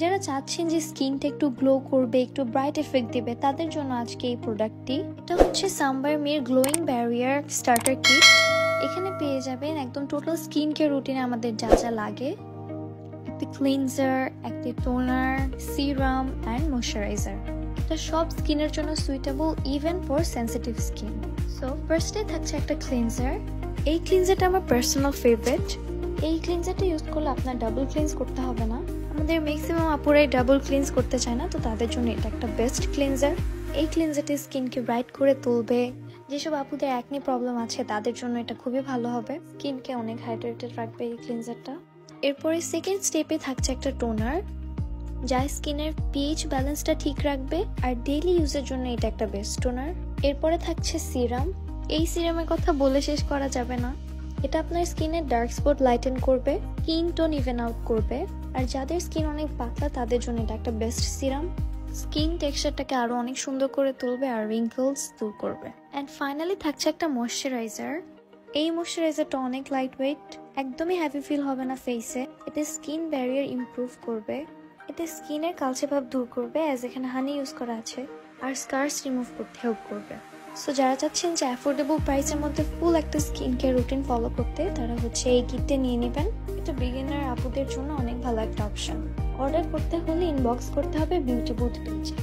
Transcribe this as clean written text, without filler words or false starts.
যারা চাচ্ছেন যে স্কিনটা একটু গ্লো করবে, একটু ব্রাইট এফেক্ট দেবে, তাদের জন্য আজকে এই প্রোডাক্টটি। এটা হচ্ছে sambar Mir glowing barrier starter kit. এখানে পেয়ে যাবেন একদম টোটাল স্কিন কেয়ার রুটিনে আমাদের যা যা লাগে, একটি ক্লিনজার, একটি টোনার, সিরাম অ্যান্ড ময়শ্চারাইজার। এটা সব স্কিনের জন্য suitable, even for sensitive skin. So ফার্স্টে থাকছে একটা ক্লিনজার। এই ক্লিনজারটা আমার পার্সোনাল ফেভারিট। এই ক্লিনজারটা ইউজ করলে আপনার ডাবল ক্লিনজ করতে হবে না। আমাদের ম্যাক্সিমাম আপুরাই ডাবল ক্লিনজ করতে চায় না, তো তাদের জন্য এটা একটা বেস্ট ক্লিনজার। এই ক্লিনজারটি স্কিনকে ব্রাইট করে তুলবে। যেসব আপুদের অ্যাকনি প্রবলেম আছে তাদের জন্য এটা খুবই ভালো হবে, স্কিনকে অনেক হাইড্রেটেড রাখবে এই ক্লিনজারটা। এরপরে সেকেন্ড স্টেপে থাকছে একটা টোনার, যা স্কিনের পিএইচ ব্যালেন্সটা ঠিক রাখবে, আর ডেইলি ইউজের জন্য এটা একটা বেস্ট টোনার। এরপরে থাকছে সিরাম। এই সিরামের কথা বলে শেষ করা যাবে না। এটা আপনার স্কিনের ডার্ক স্পট লাইটেন করবে, স্কিন টোন ইভেন আউট করবে, আর যাদের স্কিন অনেক পাতলা তাদের জন্য এটা একটা বেস্ট সিরাম। স্কিন টেক্সচারটাকে আরো অনেক সুন্দর করে তুলবে আর রিঙ্কলস দূর করবে। অ্যান্ড ফাইনালি থাকছে একটা ময়শ্চারাইজার। এই ময়শ্চারাইজারটা অনেক লাইট ওয়েট, একদমই হ্যাভি ফিল হবে না ফেসে। এটা স্কিন ব্যারিয়ার ইমপ্রুভ করবে, এটা স্কিনের কালচে ভাব দূর করবে, অ্যাজ এখানে হানি ইউজ করা আছে, আর স্কার্স রিমুভ করতে হেল্প করবে। সো যারা চাচ্ছেন যে অ্যাফোর্ডেবল প্রাইসের মধ্যে ফুল একটা স্কিন কেয়ার রুটিন ফলো করতে, তারা হচ্ছে এই কিটটা নিয়ে নেবেন। এটা বিগিনার আপুদের জন্য অনেক ভালো একটা অপশন। অর্ডার করতে হলে ইনবক্স করতে হবে বিউটি বুথ পেজে।